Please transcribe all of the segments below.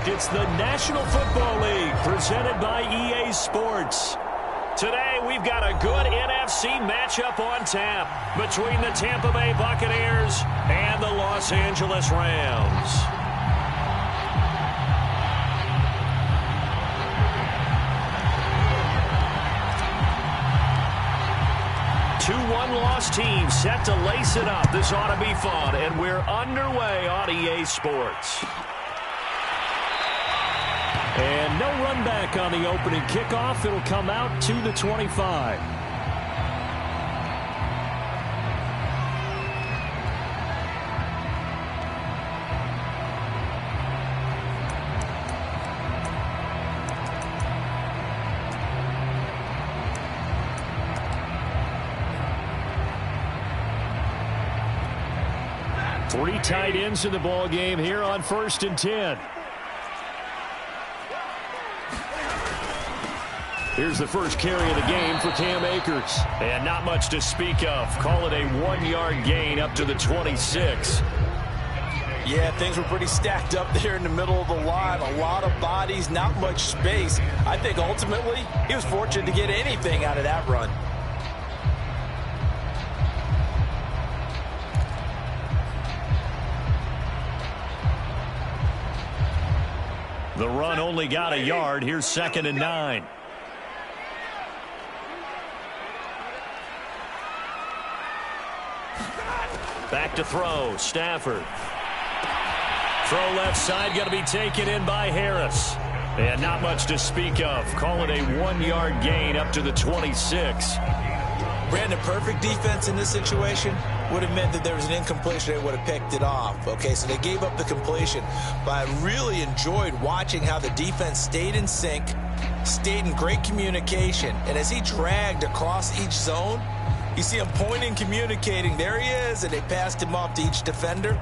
correct. It's the National Football League presented by EA Sports. Today, we've got a good NFC matchup on tap between the Tampa Bay Buccaneers and the Los Angeles Rams. 2-1 loss team set to lace it up. This ought to be fun, and we're underway on EA Sports. And no run back on the opening kickoff. It'll come out to the 25. Three tight ends in the ball game here on 1st and 10. Here's the first carry of the game for Cam Akers. And not much to speak of. Call it a 1-yard gain up to the 26. Yeah, things were pretty stacked up there in the middle of the line. A lot of bodies, not much space. I think ultimately he was fortunate to get anything out of that run. The run only got a yard. Here's 2nd and 9. Back to throw. Stafford. Throw left side, going to be taken in by Harris. And not much to speak of. Call it a 1-yard gain up to the 26. Brandon, perfect defense in this situation would have meant that there was an incompletion. They would have picked it off. Okay, so they gave up the completion. But I really enjoyed watching how the defense stayed in sync, stayed in great communication. And as he dragged across each zone, you see him pointing, communicating. There he is, and they passed him off to each defender.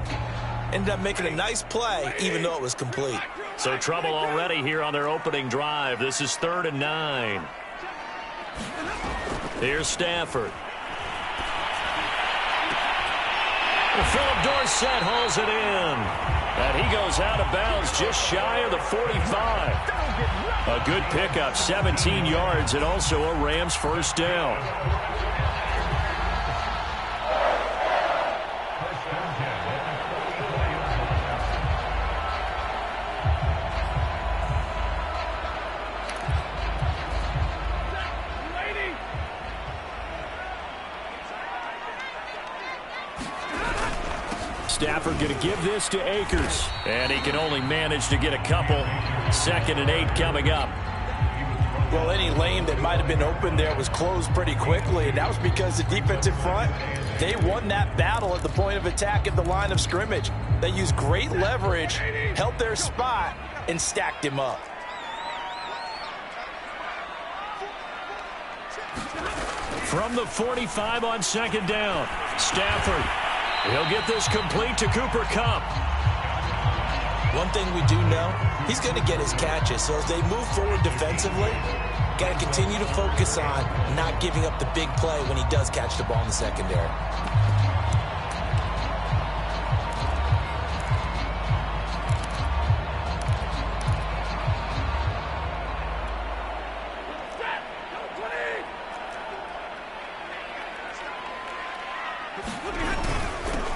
Ended up making a nice play, even though it was complete. So trouble already here on their opening drive. This is 3rd and 9. Here's Stafford. Well, Philip Dorsett hauls it in. And he goes out of bounds just shy of the 45. A good pickup, 17 yards, and also a Rams first down. Stafford going to give this to Akers. And he can only manage to get a couple. 2nd and 8 coming up. Well, any lane that might have been open there was closed pretty quickly. And that was because the defensive front, they won that battle at the point of attack at the line of scrimmage. They used great leverage, held their spot, and stacked him up. From the 45 on 2nd down. Stafford. He'll get this complete to Cooper Kupp. One thing we do know, he's going to get his catches. So as they move forward defensively, got to continue to focus on not giving up the big play when he does catch the ball in the secondary.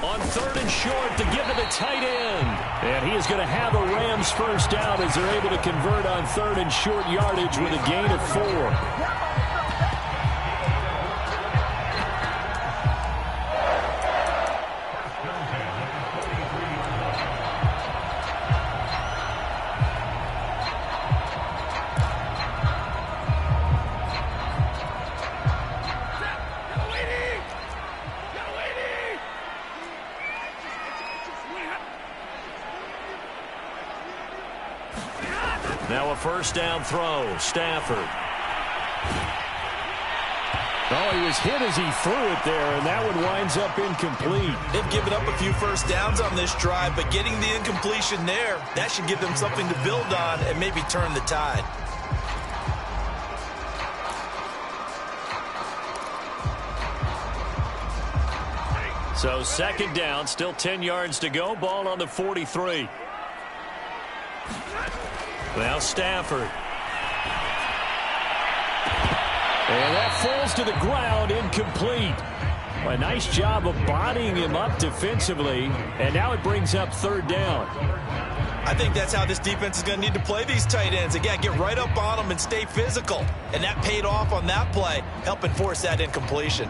On 3rd and short to give to the tight end. And he is going to have a Rams first down as they're able to convert on 3rd and short yardage with a gain of 4. Now a first down throw. Stafford. Oh, he was hit as he threw it there, and that one winds up incomplete. They've given up a few first downs on this drive, but getting the incompletion there, that should give them something to build on and maybe turn the tide. So 2nd down, still 10 yards to go. Ball on the 43. Now Stafford. And that falls to the ground, incomplete. A nice job of bodying him up defensively, and now it brings up third down. I think that's how this defense is going to need to play these tight ends. Again, get right up on them and stay physical. And that paid off on that play, helping force that incompletion.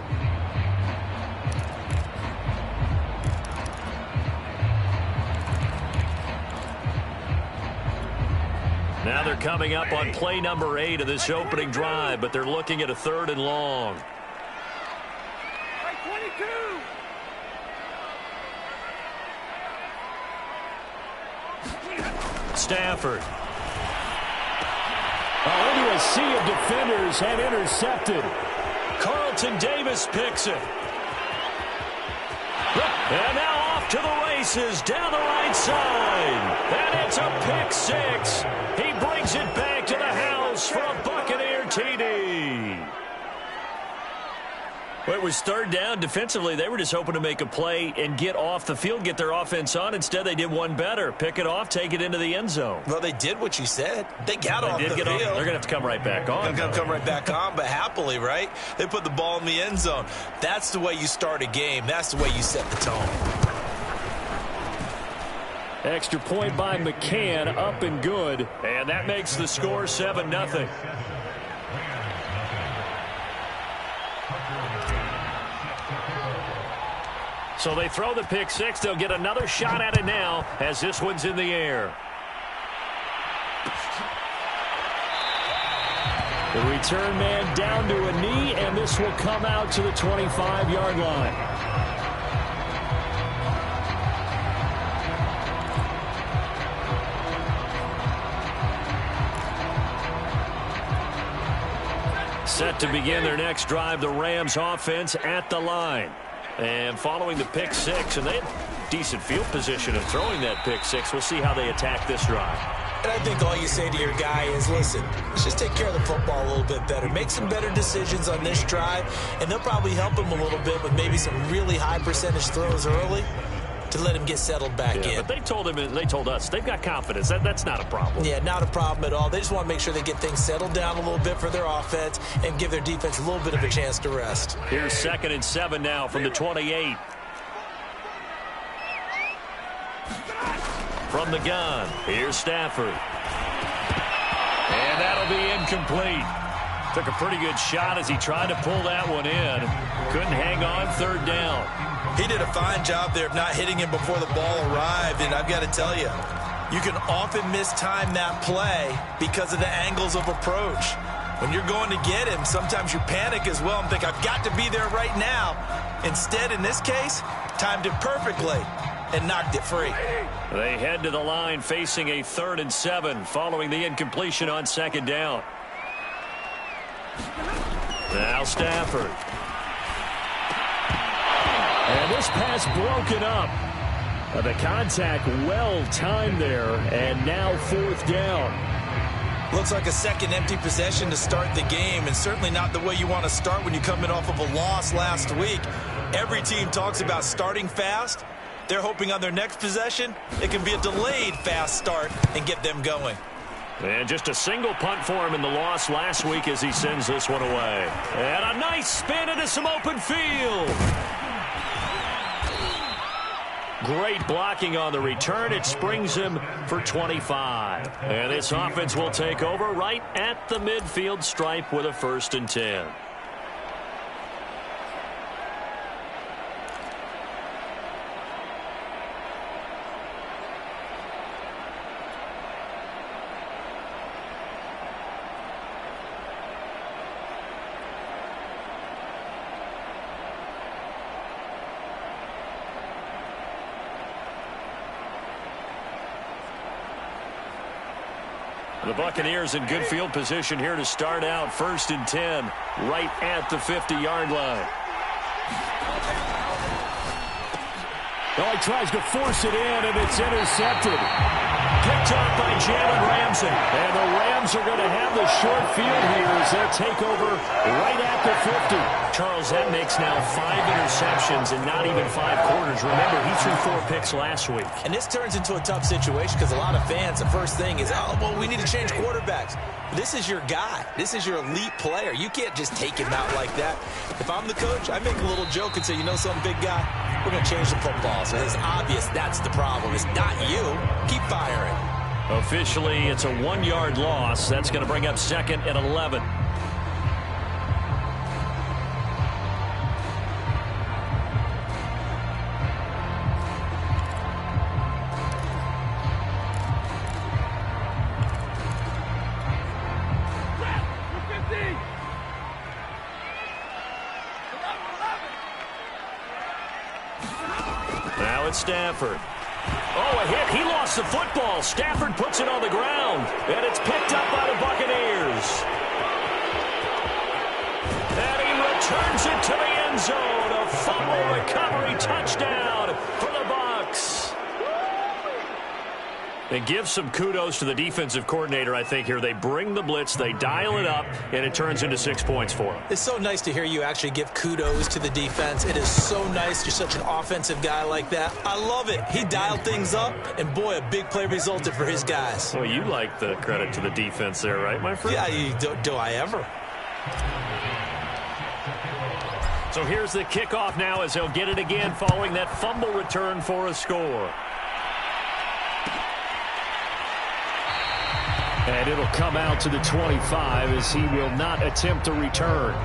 Now they're coming up on play number 8 of this opening drive, but they're looking at a 3rd and long. Stafford. Into a sea of defenders and intercepted. Carlton Davis picks it. And now off to the races down the right side. And it's a pick 6. He brings it back to the house for a Buccaneer TD. Well, it was 3rd down. Defensively, they were just hoping to make a play and get off the field, get their offense on. Instead, they did one better. Pick it off, take it into the end zone. Well, they did what you said. They got off the field. They're going to have to come right back on. They're going to come right back on, but happily, right? They put the ball in the end zone. That's the way you start a game. That's the way you set the tone. Extra point by McCann, up and good. And that makes the score 7-0. So they throw the pick 6. They'll get another shot at it now as this one's in the air. The return man down to a knee, and this will come out to the 25-yard line. Set to begin their next drive, the Rams offense at the line. And following the pick 6, and they had decent field position in throwing that pick 6. We'll see how they attack this drive. And I think all you say to your guy is, listen, let's just take care of the football a little bit better. Make some better decisions on this drive, and they'll probably help him a little bit with maybe some really high percentage throws early to let him get settled back in. But they told us they've got confidence. That's not a problem. Yeah, not a problem at all. They just want to make sure they get things settled down a little bit for their offense and give their defense a little bit of a chance to rest. Here's 2nd and 7 now from the 28. From the gun, here's Stafford. And that'll be incomplete. Took a pretty good shot as he tried to pull that one in. Couldn't hang on, 3rd down. He did a fine job there of not hitting him before the ball arrived, and I've got to tell you, you can often mistime that play because of the angles of approach. When you're going to get him, sometimes you panic as well and think, I've got to be there right now. Instead, in this case, timed it perfectly and knocked it free. They head to the line facing a 3rd and 7 following the incompletion on 2nd down. Now Stafford. And this pass broken up. The contact well timed there, and now 4th down. Looks like a second empty possession to start the game, and certainly not the way you want to start when you're coming off of a loss last week. Every team talks about starting fast. They're hoping on their next possession, it can be a delayed fast start and get them going. And just a single punt for him in the loss last week as he sends this one away. And a nice spin into some open field. Great blocking on the return. It springs him for 25. And this offense will take over right at the midfield stripe with a 1st and 10. The Buccaneers in good field position here to start out. 1st and 10 right at the 50-yard line. Oh, he tries to force it in, and it's intercepted. Picked up by Jalen Ramsey. And the Rams Rams are going to have the short field here as they'll take over right at the 50. Charles, that makes now 5 interceptions in not even 5 quarters. Remember, he threw 4 picks last week. And this turns into a tough situation because a lot of fans, the first thing is, oh, well, we need to change quarterbacks. This is your guy. This is your elite player. You can't just take him out like that. If I'm the coach, I make a little joke and say, you know something, big guy? We're going to change the football. So it's obvious that's the problem. It's not you. Keep firing. Officially, it's a 1-yard loss. That's going to bring up 2nd and 11. Now it's Stafford. Oh, a hit. He lost the football. Stafford puts it on the ground, and it's picked up by the Buccaneers. And he returns it to the end zone. A fumble recovery touchdown for the Bucs. And give some kudos to the defensive coordinator, I think, here. They bring the blitz, they dial it up, and it turns into 6 points for them. It's so nice to hear you actually give kudos to the defense. It is so nice. You're such an offensive guy like that. I love it. He dialed things up, and boy, a big play resulted for his guys. Well, you like the credit to the defense there, right, my friend? Yeah, do I ever? So here's the kickoff now as he'll get it again following that fumble return for a score. And it'll come out to the 25 as he will not attempt to return.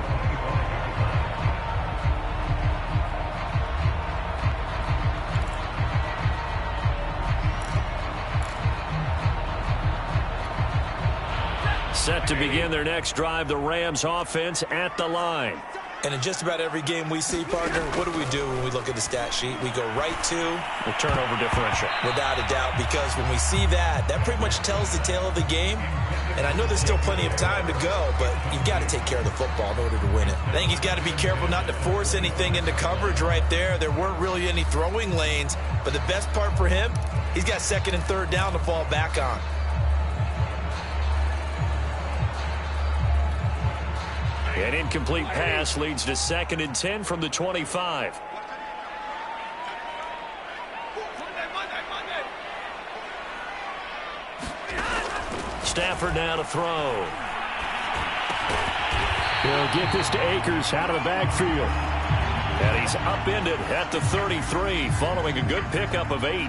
Set to begin their next drive, the Rams offense at the line. And in just about every game we see, partner, what do when we look at the stat sheet? We go right to the turnover differential. Without a doubt, because when we see that, that pretty much tells the tale of the game. And I know there's still plenty of time to go, but you've got to take care of the football in order to win it. I think he's got to be careful not to force anything into coverage right there. There weren't really any throwing lanes, but the best part for him, he's got 2nd and 3rd down to fall back on. An incomplete pass leads to 2nd and 10 from the 25. Stafford now to throw. He'll get this to Akers out of the backfield. And he's upended at the 33 following a good pickup of 8.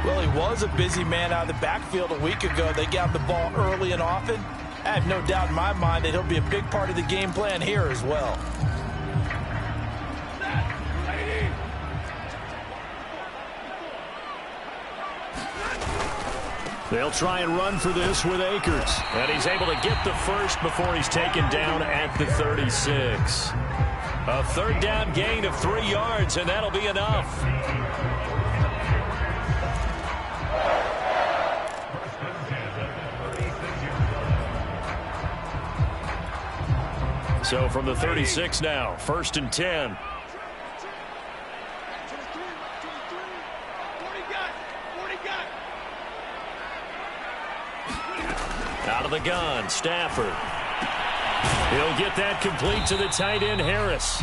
Well, he was a busy man out of the backfield a week ago. They got the ball early and often. I have no doubt in my mind that he'll be a big part of the game plan here as well. They'll try and run for this with Akers. And he's able to get the first before he's taken down at the 36. A 3rd down gain of 3 yards, and that'll be enough. So from the 36 now, 1st and 10. Out of the gun, Stafford. He'll get that complete to the tight end, Harris.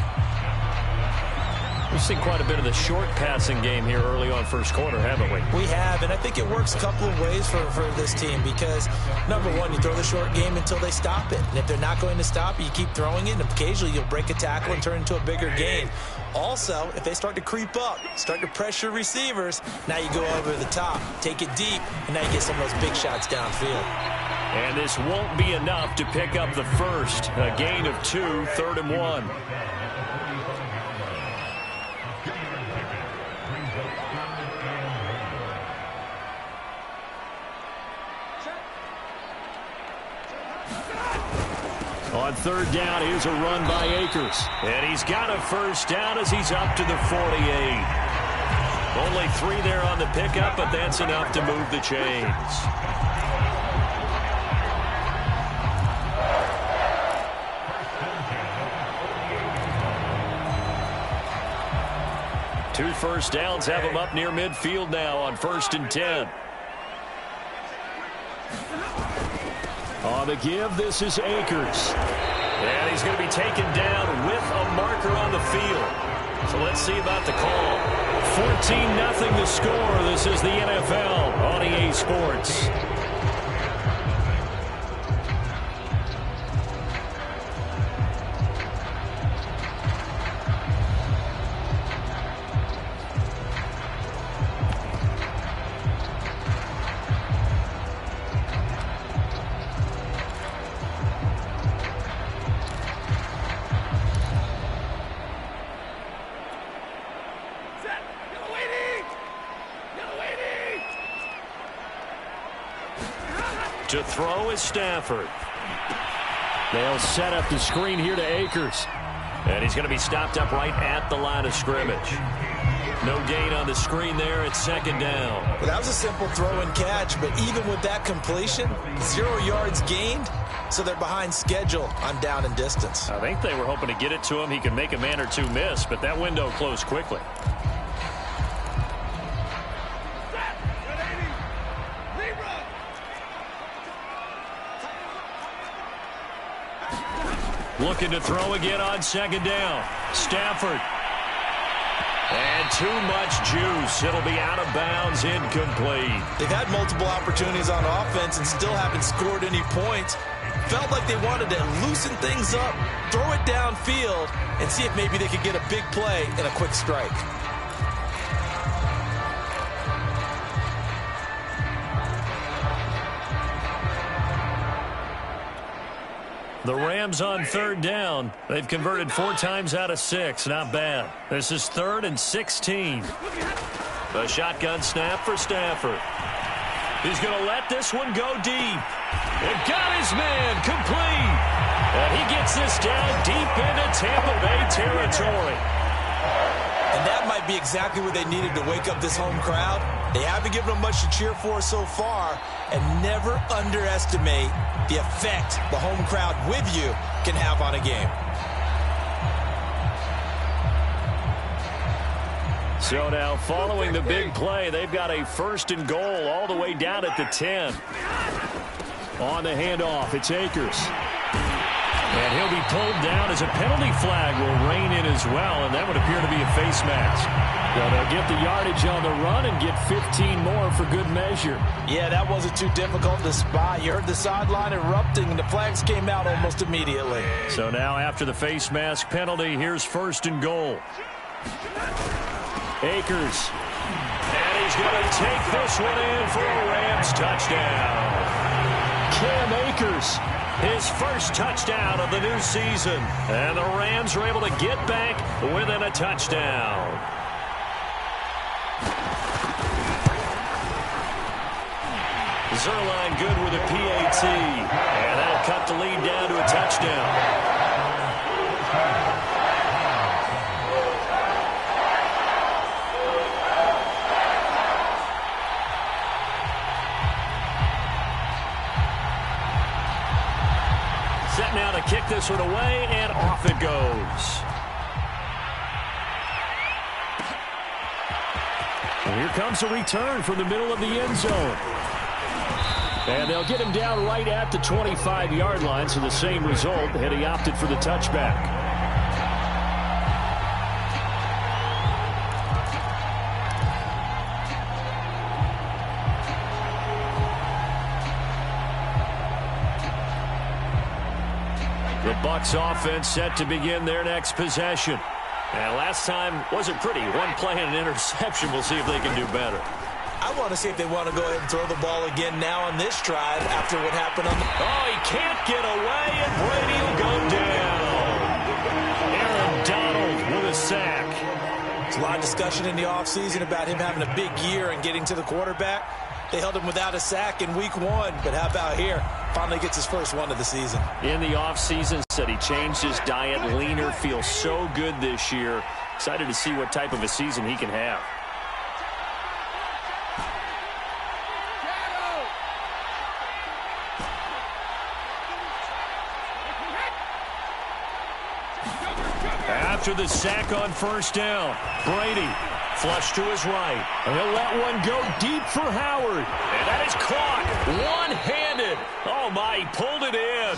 We've seen quite a bit of the short passing game here early on first quarter, haven't we? We have, and I think it works a couple of ways for this team because, number one, you throw the short game until they stop it. And if they're not going to stop it, you keep throwing it, and occasionally you'll break a tackle and turn into a bigger gain. Also, if they start to creep up, start to pressure receivers, now you go over the top, take it deep, and now you get some of those big shots downfield. And this won't be enough to pick up the first. A gain of 2, 3rd and 1. On 3rd down, here's a run by Akers. And he's got a first down as he's up to the 48. Only 3 there on the pickup, but that's enough to move the chains. Two first downs have him up near midfield now on 1st and 10. On the give, this is Akers. And he's going to be taken down with a marker on the field. So let's see about the call. 14-0 the score. This is the NFL on EA Sports. To throw is Stafford. They'll set up the screen here to Akers. And he's going to be stopped up right at the line of scrimmage. No gain on the screen there. It's second down. Well, that was a simple throw and catch, but even with that completion, 0 yards gained, so they're behind schedule on down and distance. I think they were hoping to get it to him. He could make a man or two miss, but that window closed quickly. Looking to throw again on second down. Stafford. And too much juice. It'll be out of bounds, incomplete. They've had multiple opportunities on offense and still haven't scored any points. Felt like they wanted to loosen things up, throw it downfield, and see if maybe they could get a big play and a quick strike. The Rams on third down. They've converted 4 times out of 6. Not bad. This is 3rd and 16. The shotgun snap for Stafford. He's going to let this one go deep. And got his man complete. And he gets this down deep into Tampa Bay territory. And that might be exactly what they needed to wake up this home crowd. They haven't given them much to cheer for so far, and never underestimate the effect the home crowd with you can have on a game. So now, following the big play, they've got a 1st and goal all the way down at the 10. On the handoff, it's Akers. And he'll be pulled down as a penalty flag will rein in as well, and that would appear to be a face mask. So they'll get the yardage on the run and get 15 more for good measure. Yeah, that wasn't too difficult to spot. You heard the sideline erupting, and the flags came out almost immediately. So now after the face mask penalty, here's 1st and goal. Akers. And he's going to take this one in for a Rams touchdown. Cam Akers. His first touchdown of the new season. And the Rams were able to get back within a touchdown. Zerline good with a PAT. And that'll cut the lead down to a touchdown. Set now to kick this one away, and off it goes. And here comes a return from the middle of the end zone. And they'll get him down right at the 25-yard line, so the same result, had he opted for the touchback. The Bucs offense set to begin their next possession. And last time wasn't pretty. One play and an interception. We'll see if they can do better. I want to see if they want to go ahead and throw the ball again now on this drive after what happened on the... Oh, he can't get away, and Brady will go down. Aaron Donald with a sack. There's a lot of discussion in the offseason about him having a big year and getting to the quarterback. They held him without a sack in week 1, but how about here? Finally gets his first one of the season. In the offseason, said he changed his diet, leaner, feels so good this year. Excited to see what type of a season he can have. After the sack on first down, Brady flush to his right. And he'll let one go deep for Howard. And that is caught. One-handed intended. Oh, my, he pulled it in.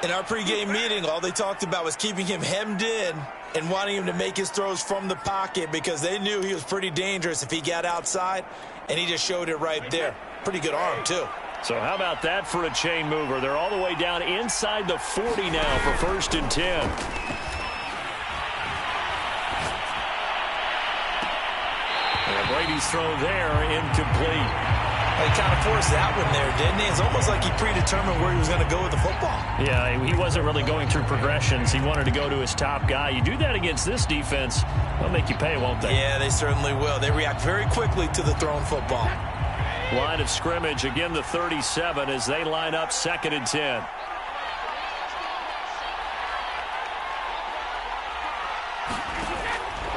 In our pregame meeting, all they talked about was keeping him hemmed in and wanting him to make his throws from the pocket because they knew he was pretty dangerous if he got outside, and he just showed it right there. Pretty good arm, too. So how about that for a chain mover? They're all the way down inside the 40 now for 1st and 10. And Brady's throw there, incomplete. He kind of forced that one there, didn't he? It's almost like he predetermined where he was going to go with the football. Yeah, he wasn't really going through progressions. He wanted to go to his top guy. You do that against this defense, they'll make you pay, won't they? Yeah, they certainly will. They react very quickly to the thrown football. Line of scrimmage, again the 37 as they line up 2nd and 10.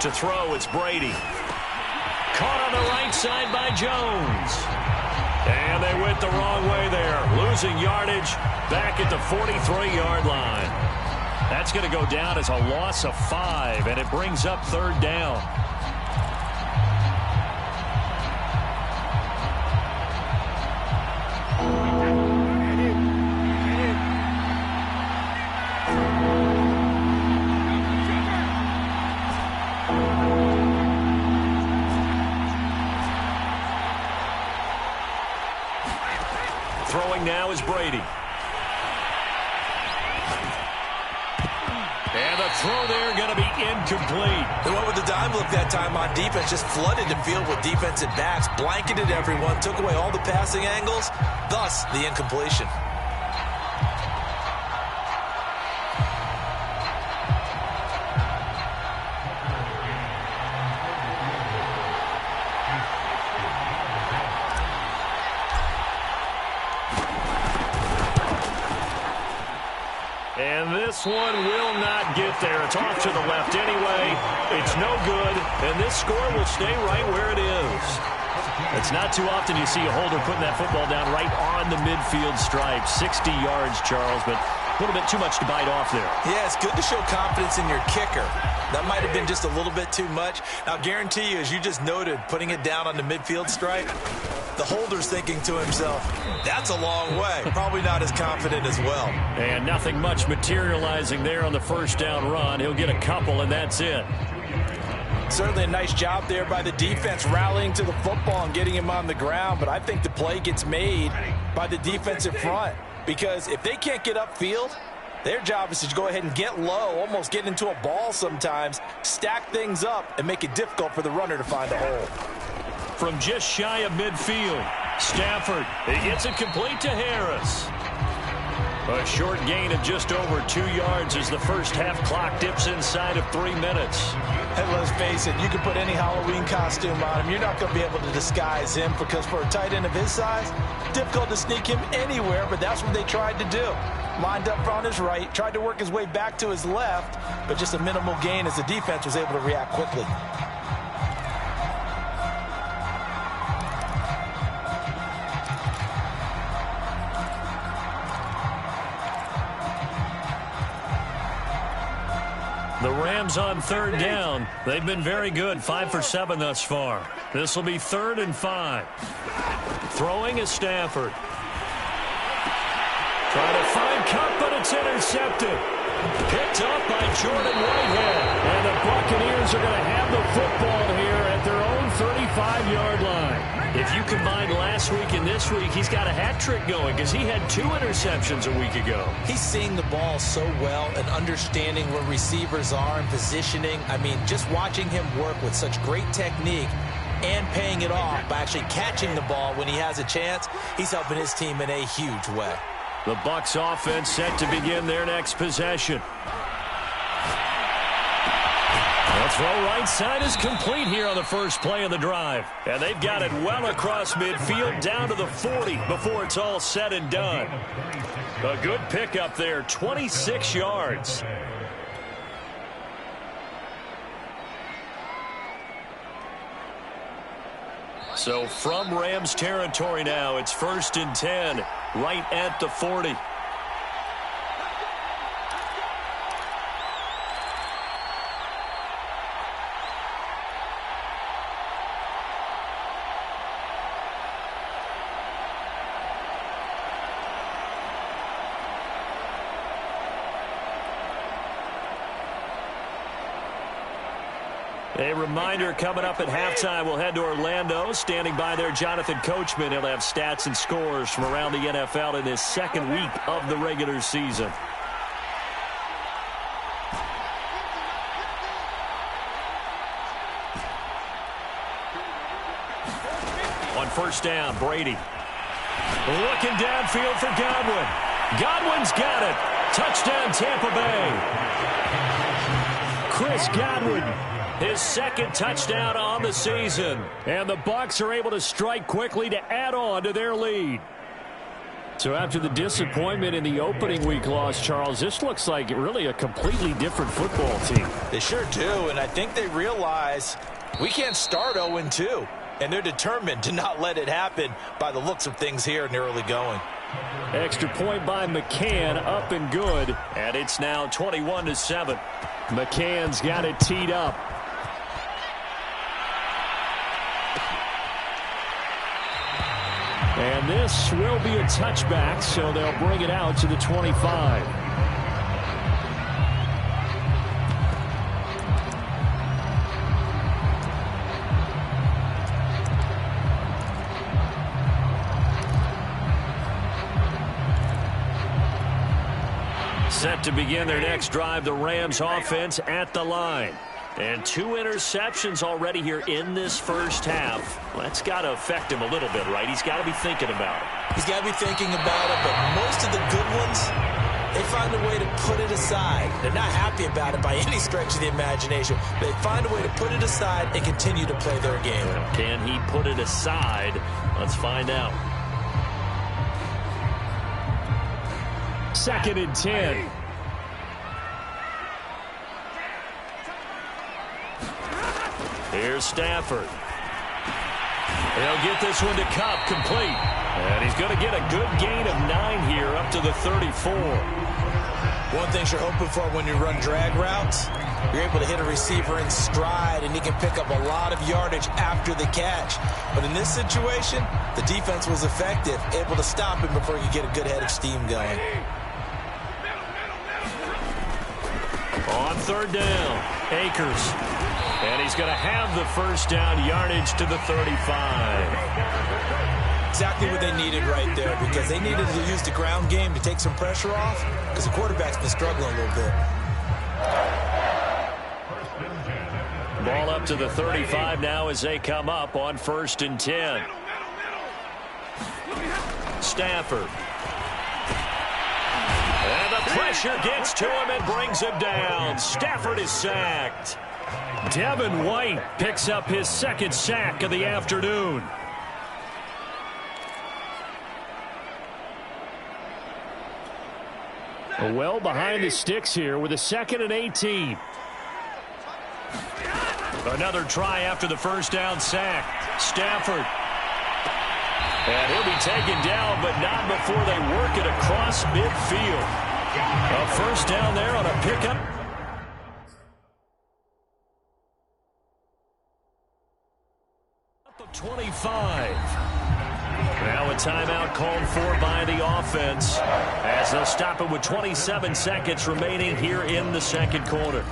To throw, it's Brady. Caught on the right side by Jones. And they went the wrong way there. Losing yardage back at the 43-yard line. That's going to go down as a loss of 5, and it brings up 3rd down. Throwing now is Brady. And the throw there going to be incomplete. They went with the dime look that time on defense, just flooded the field with defensive backs, blanketed everyone, took away all the passing angles, thus the incompletion. And this one will not get there. It's off to the left anyway. It's no good, and this score will stay right where it is. It's not too often you see a holder putting that football down right on the midfield stripe. 60 yards, Charles, but a little bit too much to bite off there. Yeah, it's good to show confidence in your kicker. That might have been just a little bit too much. I'll guarantee you, as you just noted, putting it down on the midfield stripe, the holder's thinking to himself, that's a long way. Probably not as confident as well. And nothing much materializing there on the 1st down run. He'll get a couple, and that's it. Certainly a nice job there by the defense rallying to the football and getting him on the ground, but I think the play gets made by the defensive front because if they can't get upfield, their job is to go ahead and get low, almost get into a ball sometimes, stack things up, and make it difficult for the runner to find a hole. From just shy of midfield, Stafford, it gets it complete to Harris. A short gain of just over 2 yards as the first half clock dips inside of 3 minutes. And let's face it, you can put any Halloween costume on him. You're not going to be able to disguise him because for a tight end of his size, difficult to sneak him anywhere, but that's what they tried to do. Lined up on his right, tried to work his way back to his left, but just a minimal gain as the defense was able to react quickly. The Rams on 3rd down. They've been very good, 5 for 7 thus far. This will be 3rd and 5. Throwing is Stafford. Trying to find Cup, but it's intercepted. Picked up by Jordan Whitehead. And the Buccaneers are going to have the football here at their own 35-yard line. If you combine last week and this week, he's got a hat trick going because he had 2 interceptions a week ago. He's seeing the ball so well and understanding where receivers are and positioning. I mean, just watching him work with such great technique and paying it off by actually catching the ball when he has a chance, he's helping his team in a huge way. The Bucs offense set to begin their next possession. The throw right side is complete here on the first play of the drive. And they've got it well across midfield down to the 40 before it's all said and done. A good pickup there, 26 yards. So from Rams territory now, it's 1st and 10, right at the 40. A reminder coming up at halftime. We'll head to Orlando. Standing by there, Jonathan Coachman. He'll have stats and scores from around the NFL in this second week of the regular season. On first down, Brady. Looking downfield for Godwin. Godwin's got it. Touchdown, Tampa Bay. Chris Godwin, his second touchdown on the season. And the Bucs are able to strike quickly to add on to their lead. So after the disappointment in the opening week loss, Charles, this looks like really a completely different football team. They sure do, and I think they realize we can't start 0-2. And they're determined to not let it happen by the looks of things here in the early going. Extra point by McCann, up and good. And it's now 21-7. McCann's got it teed up. And this will be a touchback, so they'll bring it out to the 25. Set to begin their next drive, the Rams offense at the line. And 2 interceptions already here in this first half. That's got to affect him a little bit, right? He's got to be thinking about it. He's got to be thinking about it, but most of the good ones, they find a way to put it aside. They're not happy about it by any stretch of the imagination. They find a way to put it aside and continue to play their game. Can he put it aside? Let's find out. 2nd and 10. Here's Stafford. He'll get this one to Kupp, complete. And he's going to get a good gain of 9 here up to the 34. One thing you're hoping for when you run drag routes, you're able to hit a receiver in stride, and he can pick up a lot of yardage after the catch. But in this situation, the defense was effective, able to stop him before he could get a good head of steam going. On 3rd down, Akers. And he's going to have the first down, yardage to the 35. Exactly what they needed right there, because they needed to use the ground game to take some pressure off, because the quarterback's been struggling a little bit. Ball up to the 35 now as they come up on 1st and 10. Stafford. And the pressure gets to him and brings him down. Stafford is sacked. Devin White picks up his 2nd sack of the afternoon. Well behind the sticks here with a 2nd and 18. Another try after the first down sack. Stafford. And he'll be taken down, but not before they work it across midfield. A first down there on a pickup. Up to 25. Now a timeout called for by the offense, as they'll stop it with 27 seconds remaining here in the second quarter.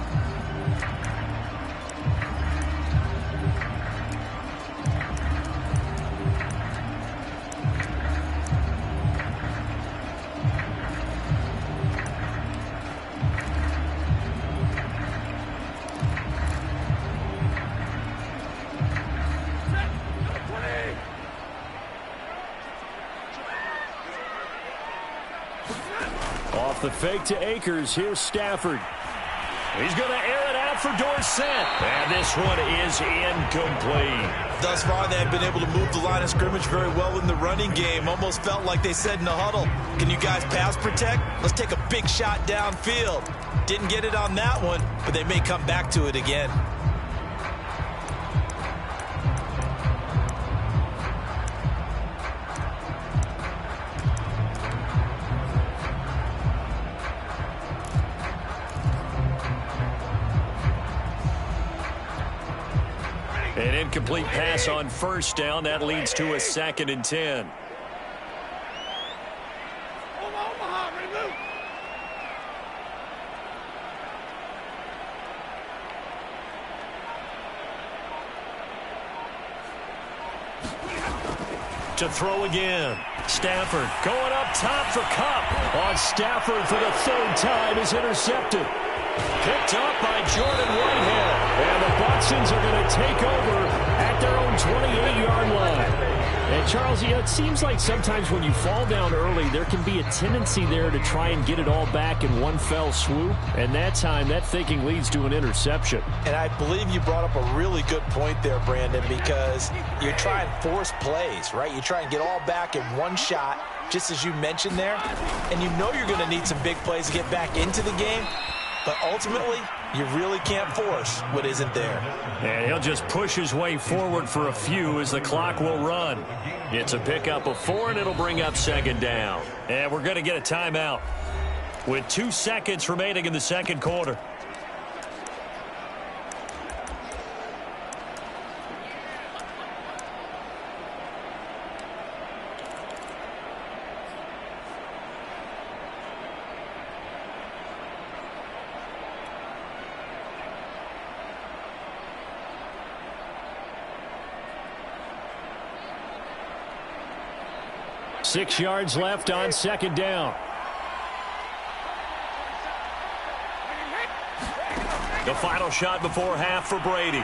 Off the fake to Akers, here's Stafford. He's going to air it out for Dorsett. And this one is incomplete. Thus far, they have been able to move the line of scrimmage very well in the running game. Almost felt like they said in the huddle, can you guys pass protect? Let's take a big shot downfield. Didn't get it on that one, but they may come back to it again. An incomplete pass on first down. That leads to a 2nd and 10. To throw again. Stafford going up top for Kupp. On Stafford for the third time is intercepted. Picked up by Jordan Whitehead. And the Bucsons are going to take over at their own 28-yard line. And, Charles, it seems like sometimes when you fall down early, there can be a tendency there to try and get it all back in one fell swoop. And that time, that thinking leads to an interception. And I believe you brought up a really good point there, Brandon, because you try and force plays, right? You try and get all back in one shot, just as you mentioned there. And you know you're going to need some big plays to get back into the game. But ultimately, you really can't force what isn't there. And he'll just push his way forward for a few as the clock will run. It's a pickup of 4, and it'll bring up second down. And we're going to get a timeout with 2 seconds remaining in the second quarter. Six yards left on second down. The final shot before half for Brady.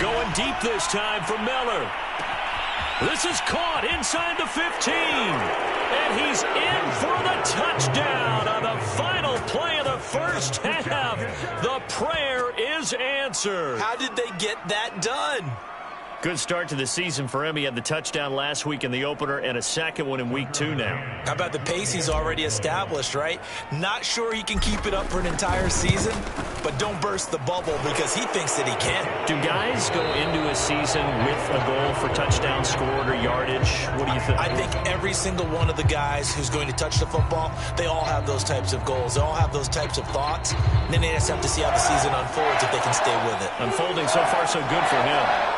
Going deep this time for Miller. This is caught inside the 15. And he's in for the touchdown on the final play of the first half. The prayer is answered. How did they get that done? Good start to the season for him. He had the touchdown last week in the opener and a second one in week 2 now. How about the pace he's already established, right? Not sure he can keep it up for an entire season, but don't burst the bubble because he thinks that he can. Do guys go into a season with a goal for touchdown scored or yardage? What do you think? I think every single one of the guys who's going to touch the football, they all have those types of goals. They all have those types of thoughts. And then they just have to see how the season unfolds if they can stay with it. Unfolding so far so good for him.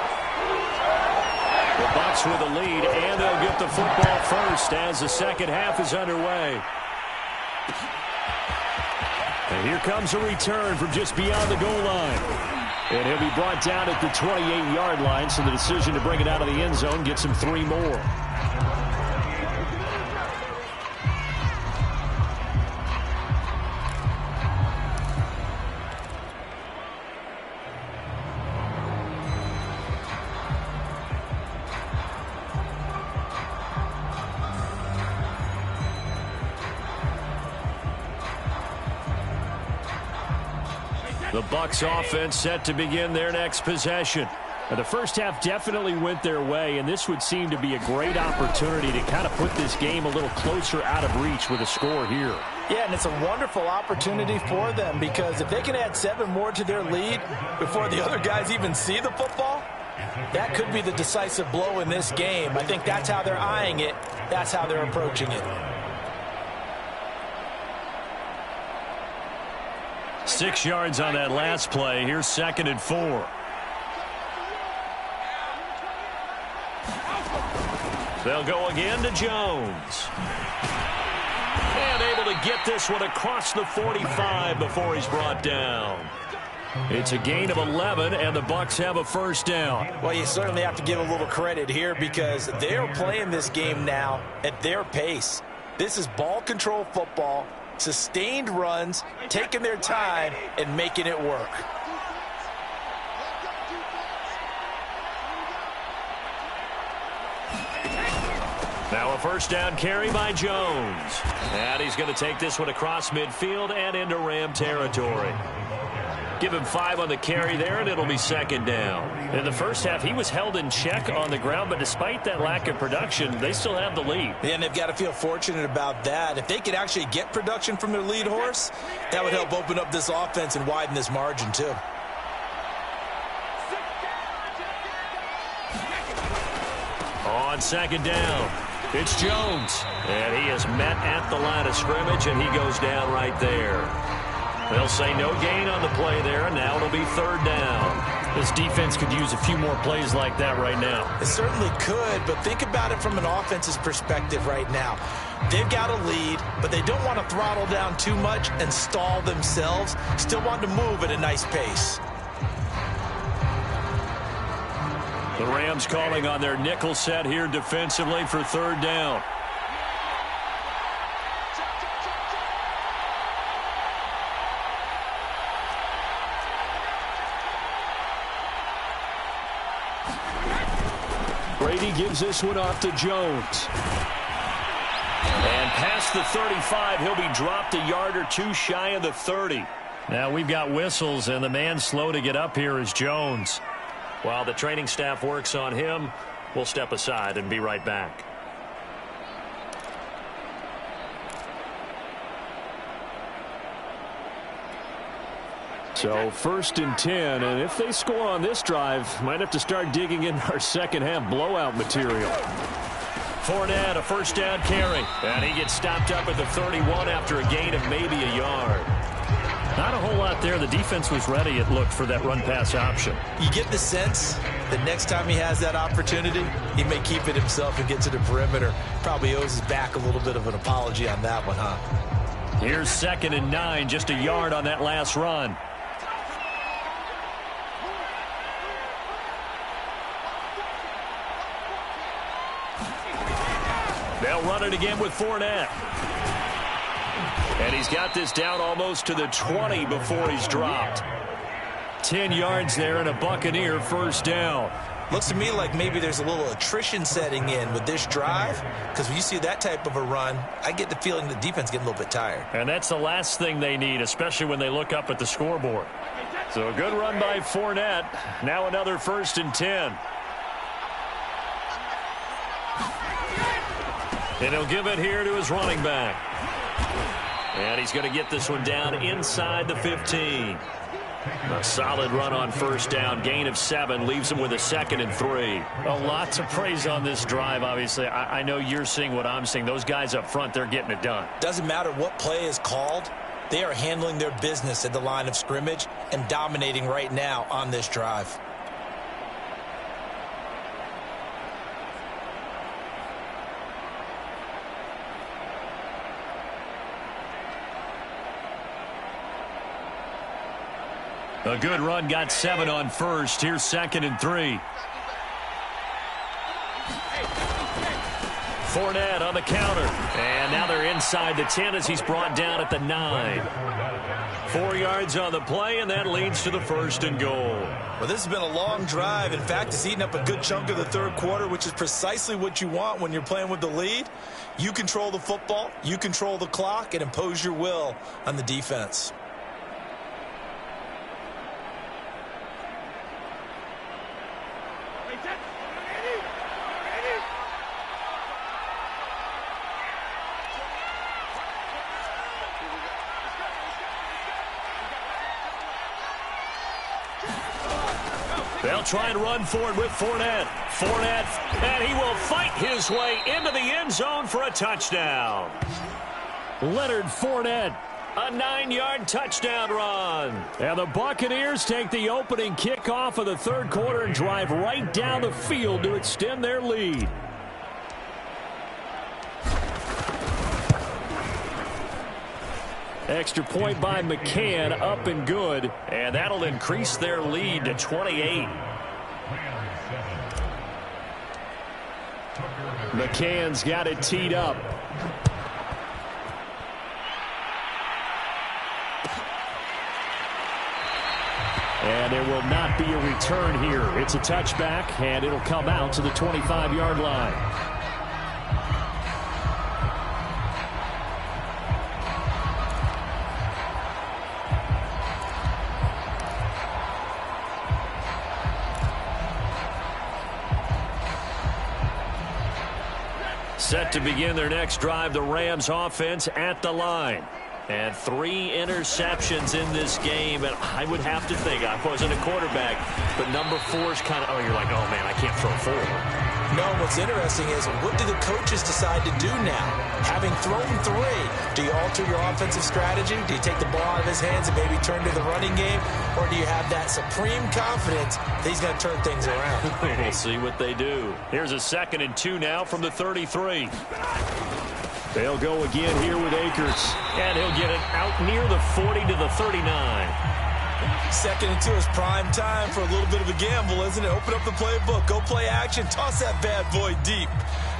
The Bucs with a lead, and they'll get the football first as the second half is underway. And here comes a return from just beyond the goal line. And he'll be brought down at the 28-yard line, so the decision to bring it out of the end zone gets him 3 more. The Bucs offense set to begin their next possession. Now, the first half definitely went their way, and this would seem to be a great opportunity to kind of put this game a little closer out of reach with a score here. Yeah, and it's a wonderful opportunity for them because if they can add 7 more to their lead before the other guys even see the football, that could be the decisive blow in this game. I think that's how they're eyeing it. That's how they're approaching it. 6 yards on that last play. Here's 2nd and 4. They'll go again to Jones. And able to get this one across the 45 before he's brought down. It's a gain of 11, and the Bucs have a first down. Well, you certainly have to give a little credit here because they're playing this game now at their pace. This is ball control football. Sustained runs, taking their time, and making it work. Now a first down carry by Jones. And he's going to take this one across midfield and into Ram territory. Give him 5 on the carry there, and it'll be 2nd down. In the first half, he was held in check on the ground, but despite that lack of production, they still have the lead. Yeah, and they've got to feel fortunate about that. If they could actually get production from their lead horse, that would help open up this offense and widen this margin, too. On 2nd down, it's Jones. And he is met at the line of scrimmage, and he goes down right there. They'll say no gain on the play there, and now it'll be 3rd down. This defense could use a few more plays like that right now. It certainly could, but think about it from an offense's perspective right now. They've got a lead, but they don't want to throttle down too much and stall themselves. Still want to move at a nice pace. The Rams calling on their nickel set here defensively for third down. Brady gives this one off to Jones. And past the 35, he'll be dropped a yard or two shy of the 30. Now we've got whistles, and the man slow to get up here is Jones. While the training staff works on him, we'll step aside and be right back. So 1st and 10, and if they score on this drive, might have to start digging in our second half blowout material. Fournette, a first down carry, and he gets stopped up at the 31 after a gain of maybe a yard. Not a whole lot there. The defense was ready, it looked, for that run-pass option. You get the sense that next time he has that opportunity, he may keep it himself and get to the perimeter. Probably owes his back a little bit of an apology on that one, huh? Here's 2nd and 9, just a yard on that last run. They'll run it again with Fournette. And he's got this down almost to the 20 before he's dropped. 10 yards there and a Buccaneer first down. Looks to me like maybe there's a little attrition setting in with this drive, because when you see that type of a run, I get the feeling the defense getting a little bit tired. And that's the last thing they need, especially when they look up at the scoreboard. So a good run by Fournette. Now another 1st and 10. And he'll give it here to his running back. And he's going to get this one down inside the 15. A solid run on first down. Gain of 7 leaves him with a 2nd and 3. A lot to praise on this drive, obviously. I know you're seeing what I'm seeing. Those guys up front, they're getting it done. Doesn't matter what play is called. They are handling their business at the line of scrimmage and dominating right now on this drive. A good run, got 7 on first. Here's 2nd and 3. Fournette on the counter. And now they're inside the 10 as he's brought down at the 9. 4 yards on the play, and that leads to the 1st and goal. Well, this has been a long drive. In fact, it's eaten up a good chunk of the third quarter, which is precisely what you want when you're playing with the lead. You control the football, you control the clock, and impose your will on the defense. They'll try and run for it with Fournette. Fournette, and he will fight his way into the end zone for a touchdown. Leonard Fournette, a 9-yard touchdown run. And the Buccaneers take the opening kickoff of the third quarter and drive right down the field to extend their lead. Extra point by McCann, up and good. And that'll increase their lead to 28. McCann's got it teed up. And there will not be a return here. It's a touchback, and it'll come out to the 25-yard line. Set to begin their next drive, the Rams offense at the line. And 3 interceptions in this game, and I would have to think, I wasn't a quarterback, but number 4 is kind of, oh, you're like, oh, man, I can't throw 4. No, what's interesting is, what do the coaches decide to do now? Having thrown 3, do you alter your offensive strategy? Do you take the ball out of his hands and maybe turn to the running game? Or do you have that supreme confidence that he's going to turn things around? We'll see what they do. Here's a 2nd and 2 now from the 33. They'll go again here with Akers. And he'll get it out near the 40 to the 39. Second and 2 is prime time for a little bit of a gamble, isn't it? Open up the playbook, go play action, toss that bad boy deep.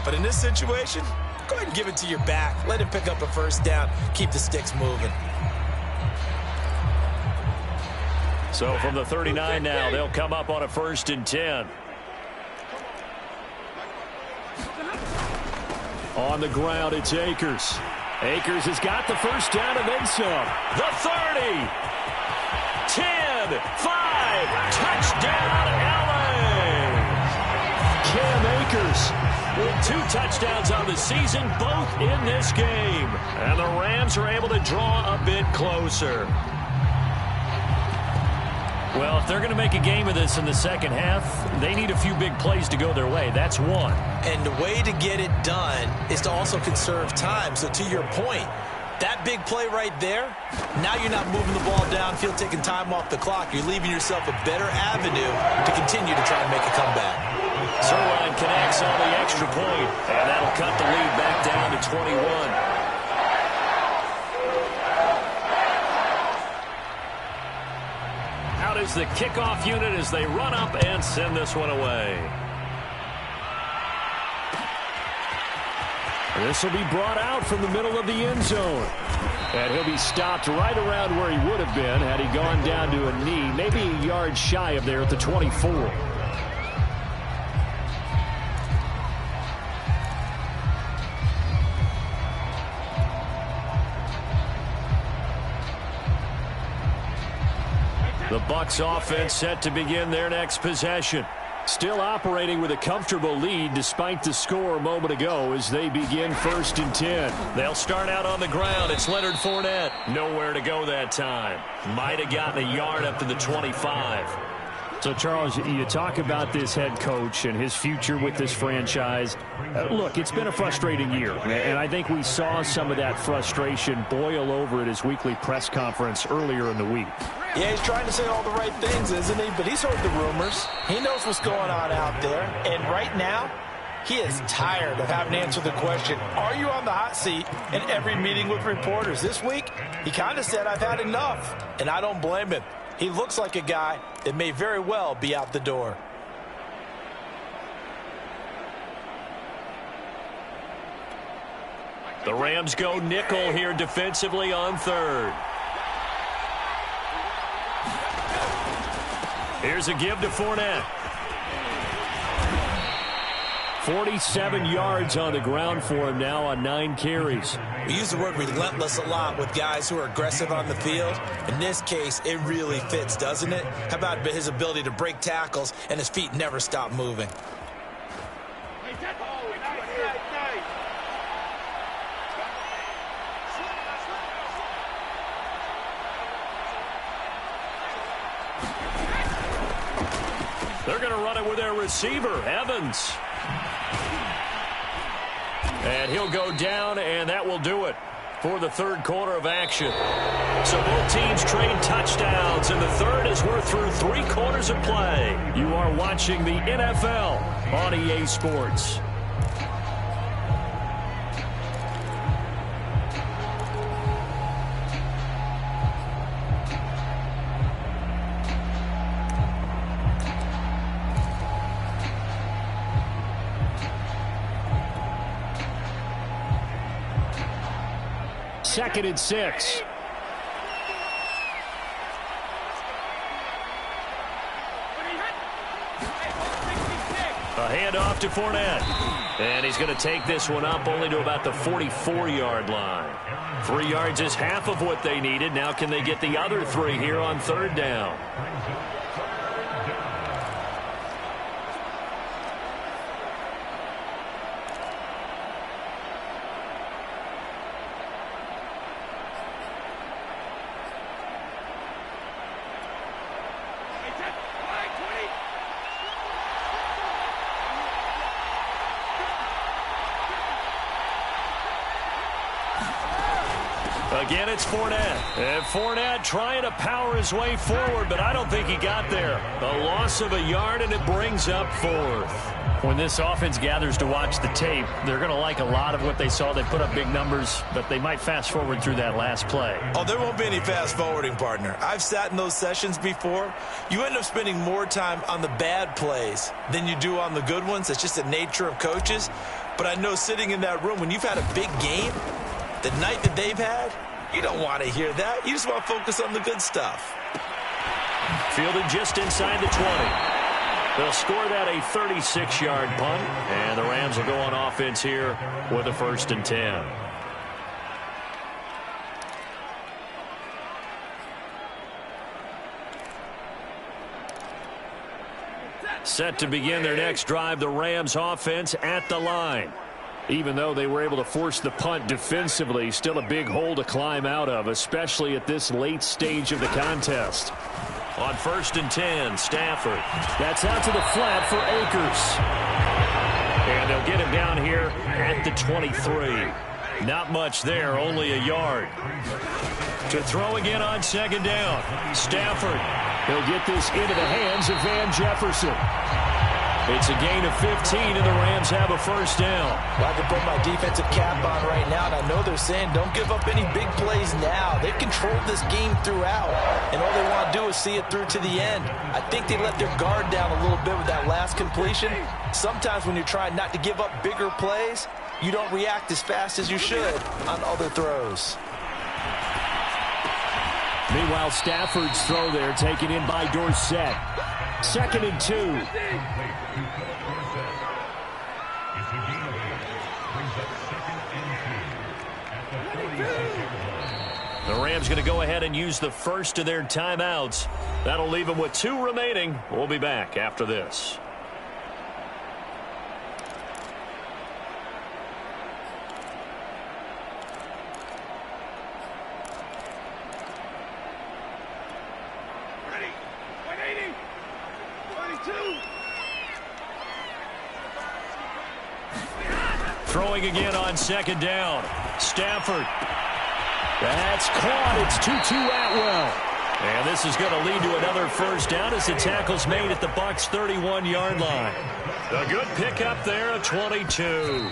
But in this situation, go ahead and give it to your back. Let him pick up a first down. Keep the sticks moving. So from the 39 now, they'll come up on a 1st and 10. On the ground, it's Akers. Akers has got the first down and then some. The 30. 10, 5, touchdown, LA! Cam Akers with 2 touchdowns on the season, both in this game. And the Rams are able to draw a bit closer. Well, if they're going to make a game of this in the second half, they need a few big plays to go their way. That's one. And the way to get it done is to also conserve time. So to your point, that big play right there, now you're not moving the ball downfield, taking time off the clock. You're leaving yourself a better avenue to continue to try and make a comeback. Sirline connects on the extra point, and that'll cut the lead back down to 21. Out is the kickoff unit as they run up and send this one away. This will be brought out from the middle of the end zone. And he'll be stopped right around where he would have been had he gone down to a knee, maybe a yard shy of there at the 24. The Bucs offense set to begin their next possession. Still operating with a comfortable lead despite the score a moment ago as they begin 1st and 10. They'll start out on the ground. It's Leonard Fournette. Nowhere to go that time. Might have gotten a yard up to the 25. So, Charles, you talk about this head coach and his future with this franchise. Look, it's been a frustrating year, and I think we saw some of that frustration boil over at his weekly press conference earlier in the week. Yeah, he's trying to say all the right things, isn't he? But he's heard the rumors. He knows what's going on out there. And right now, he is tired of having to answer the question, are you on the hot seat in every meeting with reporters? This week, he kind of said, I've had enough. And I don't blame him. He looks like a guy that may very well be out the door. The Rams go nickel here defensively on 3rd. Here's a give to Fournette. 47 yards on the ground for him now on 9 carries. We use the word relentless a lot with guys who are aggressive on the field. In this case, it really fits, doesn't it? How about his ability to break tackles and his feet never stop moving? They're going to run it with their receiver, Evans. And he'll go down, and that will do it for the 3rd quarter of action. So both teams trade touchdowns, and the 3rd as we're through 3 quarters of play. You are watching the NFL on EA Sports. Second and 6. A handoff to Fournette. And he's going to take this one up only to about the 44-yard line. 3 yards is half of what they needed. Now can they get the other 3 here on 3rd down? Again, it's Fournette. And Fournette trying to power his way forward, but I don't think he got there. A loss of a yard, and it brings up fourth. When this offense gathers to watch the tape, they're going to like a lot of what they saw. They put up big numbers, but they might fast forward through that last play. Oh, there won't be any fast forwarding, partner. I've sat in those sessions before. You end up spending more time on the bad plays than you do on the good ones. It's just the nature of coaches. But I know sitting in that room, when you've had a big game, the night that they've had, you don't want to hear that. You just want to focus on the good stuff. Fielded just inside the 20. They'll score that a 36-yard punt, and the Rams will go on offense here with a 1st and 10. Set to begin their next drive, the Rams offense at the line. Even though they were able to force the punt defensively, still a big hole to climb out of, especially at this late stage of the contest. On 1st and 10, Stafford. That's out to the flat for Akers. And they'll get him down here at the 23. Not much there, only a yard. To throw again on 2nd down. Stafford. He'll get this into the hands of Van Jefferson. It's a gain of 15, and the Rams have a 1st down. Well, I can put my defensive cap on right now, and I know they're saying don't give up any big plays now. They've controlled this game throughout, and all they want to do is see it through to the end. I think they let their guard down a little bit with that last completion. Sometimes when you're trying not to give up bigger plays, you don't react as fast as you should on other throws. Meanwhile, Stafford's throw there taken in by Dorsett. 2nd and 2. The Rams going to go ahead and use the first of their timeouts. That'll leave them with 2 remaining. We'll be back after this. Throwing again on 2nd down. Stafford. That's caught. It's Tutu Atwell. And this is going to lead to another 1st down as the tackle's made at the Bucs' 31-yard line. A good pickup there, a 22.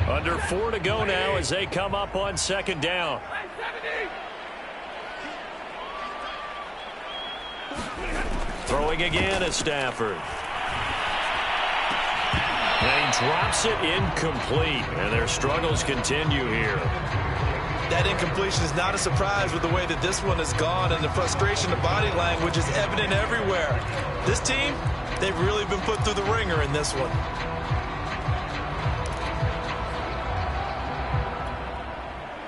Under 4 to go now as they come up on 2nd down. Throwing again is Stafford. And he drops it incomplete. And their struggles continue here. That incompletion is not a surprise with the way that this one has gone, and the frustration of body language is evident everywhere. This team, they've really been put through the ringer in this one.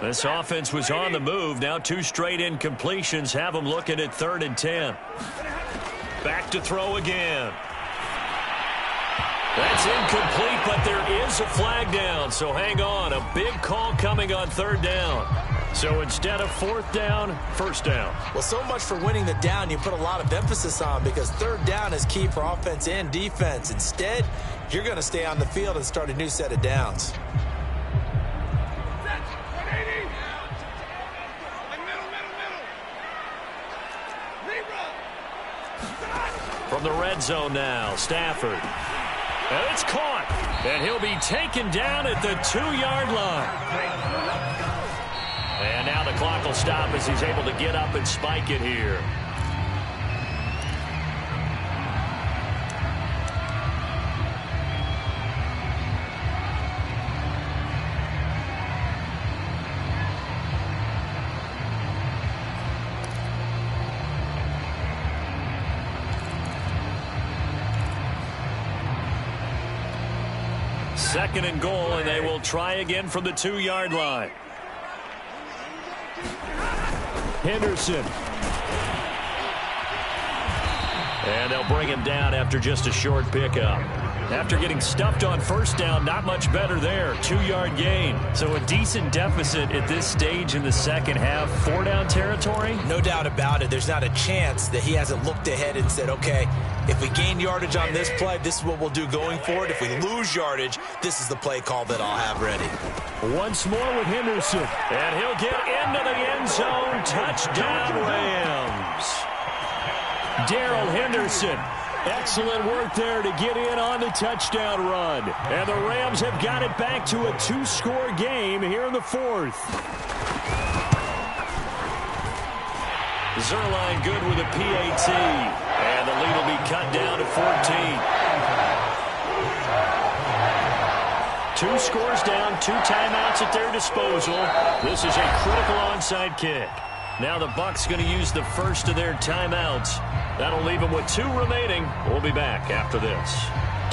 This offense was on the move. Now 2 straight incompletions have them looking at 3rd and 10. Back to throw again. That's incomplete, but there is a flag down. So hang on. A big call coming on 3rd down. So instead of 4th down, 1st down. Well, so much for winning the down you put a lot of emphasis on, because 3rd down is key for offense and defense. Instead, you're going to stay on the field and start a new set of downs. From the red zone now, Stafford. And it's caught. And he'll be taken down at the 2-yard line. And now the clock will stop as he's able to get up and spike it here. Second and goal, and they will try again from the 2-yard line. Henderson. And they'll bring him down after just a short pickup. After getting stuffed on first down, not much better there. 2-yard gain. So a decent deficit at this stage in the second half. 4-down territory? No doubt about it. There's not a chance that he hasn't looked ahead and said, okay, if we gain yardage on this play, this is what we'll do going forward. If we lose yardage, this is the play call that I'll have ready. Once more with Henderson. And he'll get into the end zone. Touchdown, Rams. Darrell Henderson. Excellent work there to get in on the touchdown run. And the Rams have got it back to a 2-score game here in the fourth. Zerline good with a PAT. And the lead will be cut down to 14. 2 scores down, 2 timeouts at their disposal. This is a critical onside kick. Now the Bucs going to use the first of their timeouts. That'll leave them with 2 remaining. We'll be back after this.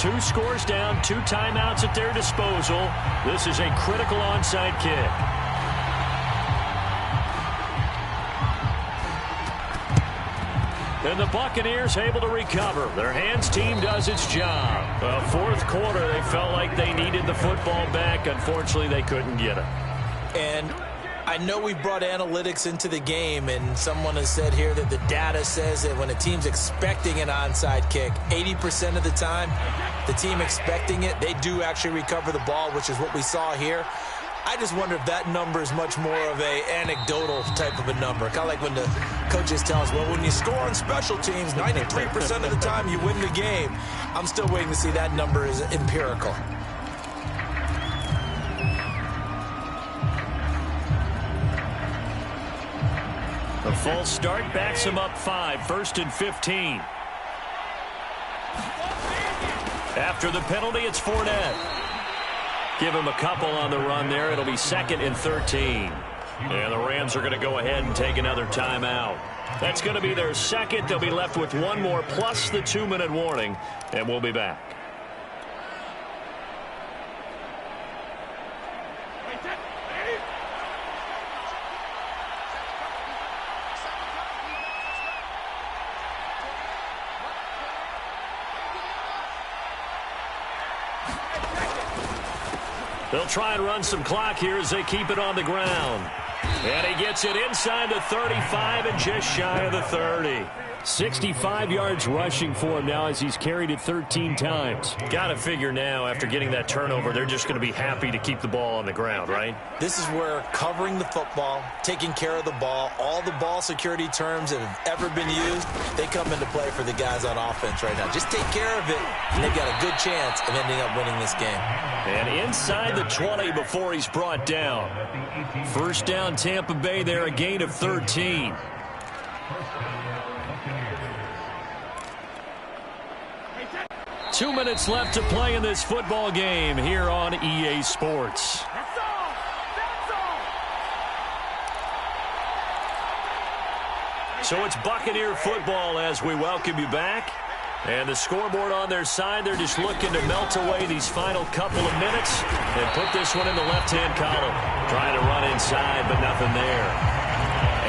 2 scores down, 2 timeouts at their disposal. This is a critical onside kick. And the Buccaneers able to recover. Their hands team does its job. Well, fourth quarter, they felt like they needed the football back. Unfortunately, they couldn't get it. And I know we brought analytics into the game, and someone has said here that the data says that when a team's expecting an onside kick, 80% of the time, the team expecting it, they do actually recover the ball, which is what we saw here. I just wonder if that number is much more of a anecdotal type of a number. Kind of like when the coaches tell us, well, when you score on special teams, 93% of the time you win the game. I'm still waiting to see that number is empirical. A false start backs him up 5, 1st and 15. After the penalty, it's Fournette. Give him a couple on the run there. It'll be 2nd and 13. And the Rams are going to go ahead and take another timeout. That's going to be their second. They'll be left with 1 more plus the 2-minute warning. And we'll be back. They'll try and run some clock here as they keep it on the ground. And he gets it inside the 35 and just shy of the 30. 65 yards rushing for him now as he's carried it 13 times. Got to figure now after getting that turnover, they're just going to be happy to keep the ball on the ground, right? This is where covering the football, taking care of the ball, all the ball security terms that have ever been used, they come into play for the guys on offense right now. Just take care of it, and they've got a good chance of ending up winning this game. And inside the 20 before he's brought down. First down, Tampa Bay there, a gain of 13. Two minutes left to play in this football game here on EA Sports. So it's Buccaneer football as we welcome you back. And the scoreboard on their side, they're just looking to melt away these final couple of minutes and put this one in the left-hand column. Trying to run inside, but nothing there.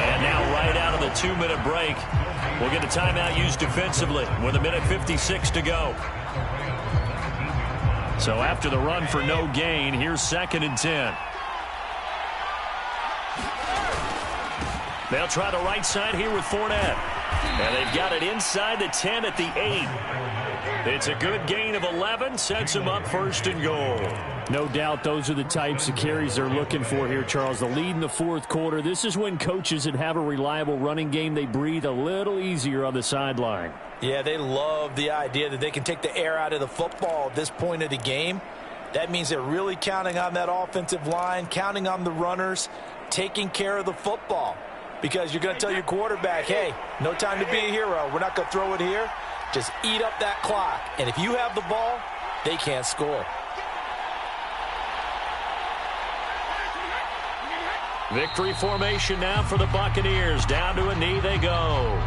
And now right out of the 2-minute break, we'll get a timeout used defensively with 1:56 to go. So after the run for no gain, here's 2nd and 10. They'll try the right side here with Fournette. And they've got it inside the 10 at the 8. It's a good gain of 11, sets them up 1st and goal. No doubt those are the types of carries they're looking for here, Charles. The lead in the fourth quarter. This is when coaches that have a reliable running game, they breathe a little easier on the sideline. Yeah, they love the idea that they can take the air out of the football at this point of the game. That means they're really counting on that offensive line, counting on the runners, taking care of the football. Because you're going to tell your quarterback, hey, no time to be a hero. We're not going to throw it here. Just eat up that clock. And if you have the ball, they can't score. Victory formation now for the Buccaneers. Down to a knee they go.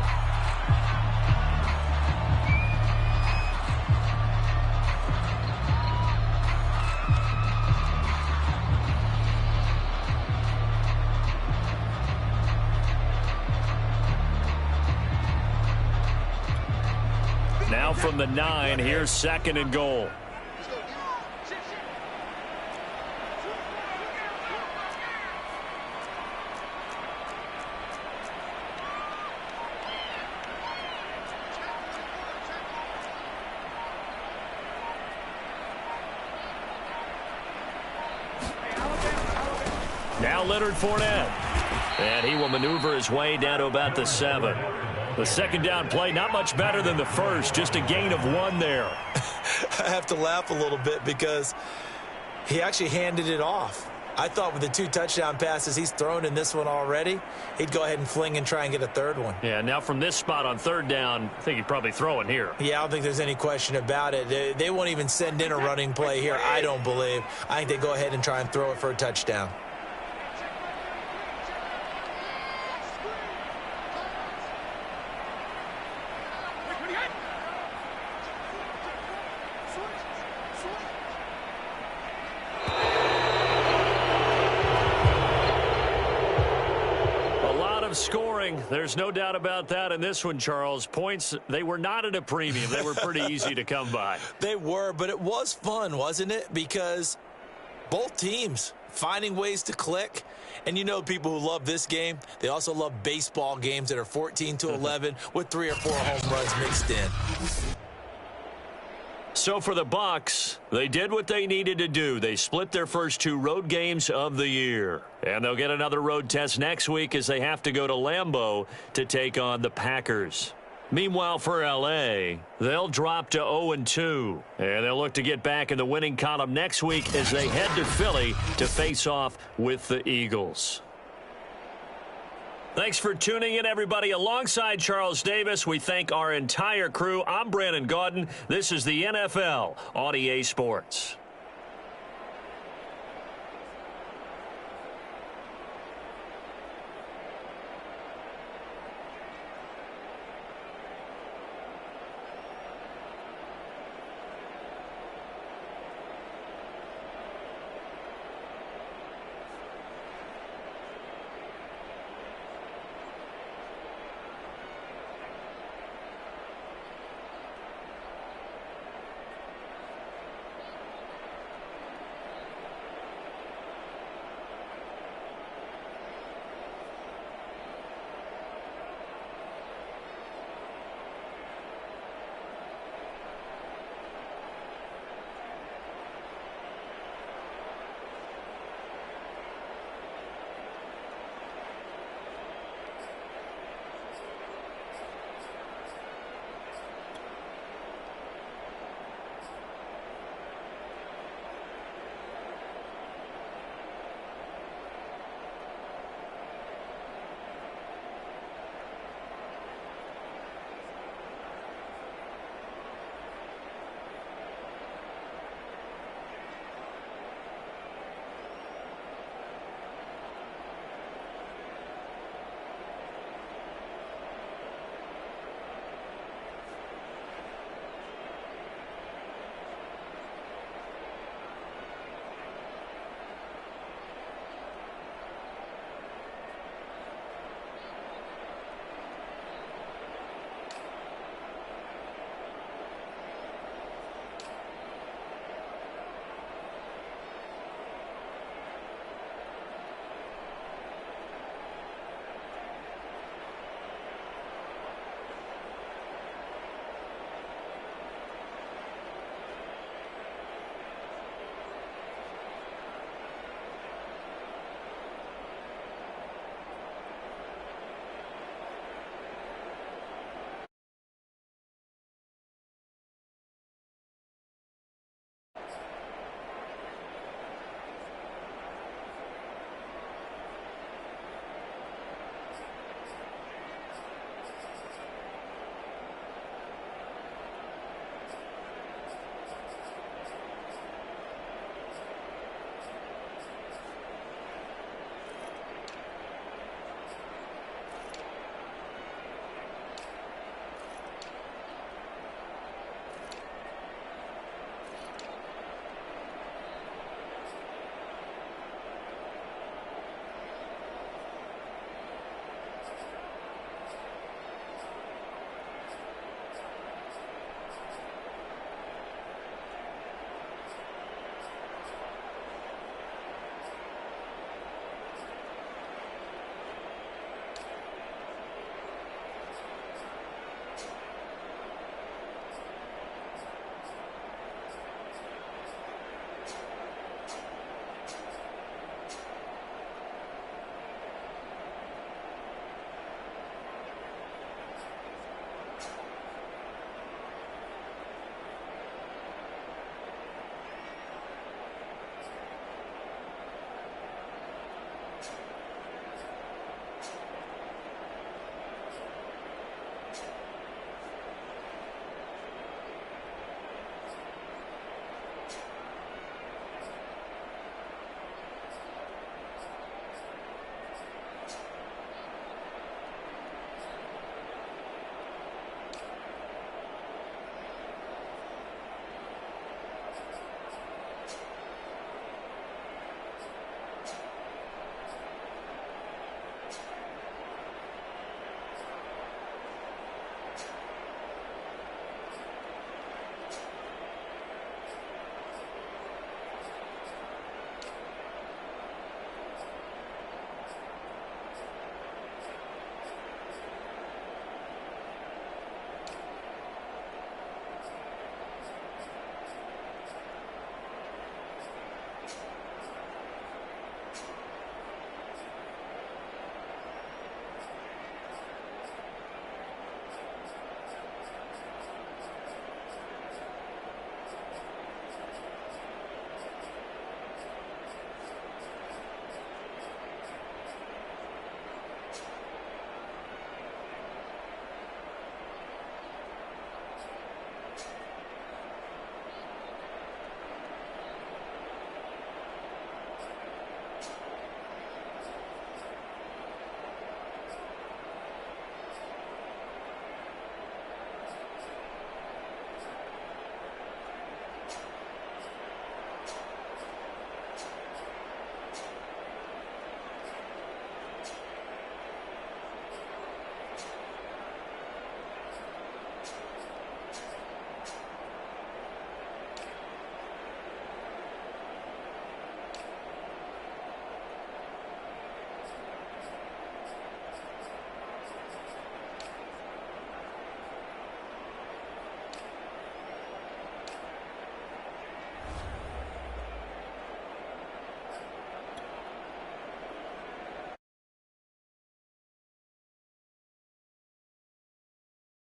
from the 9. Here's 2nd and goal. Now Leonard Fournette. And he will maneuver his way down to about the 7. The second down play, not much better than the first. Just a gain of 1 there. I have to laugh a little bit because he actually handed it off. I thought with the 2 touchdown passes he's thrown in this one already, he'd go ahead and fling and try and get a 3rd one. Yeah, now from this spot on 3rd down, I think he'd probably throw it here. Yeah, I don't think there's any question about it. They won't even send in a running play here, I don't believe. I think they go ahead and try and throw it for a touchdown. Scoring, there's no doubt about that in this one, Charles. Points, they were not at a premium. They were pretty easy to come by. They were, but it was fun, wasn't it? Because both teams finding ways to click. And you know people who love this game, they also love baseball games that are 14-11 with 3 or 4 home runs mixed in. So for the Bucs, they did what they needed to do. They split their first 2 road games of the year. And they'll get another road test next week as they have to go to Lambeau to take on the Packers. Meanwhile, for L.A., they'll drop to 0-2. And they'll look to get back in the winning column next week as they head to Philly to face off with the Eagles. Thanks for tuning in, everybody. Alongside Charles Davis, we thank our entire crew. I'm Brandon Gaudin. This is the NFL on EA Sports.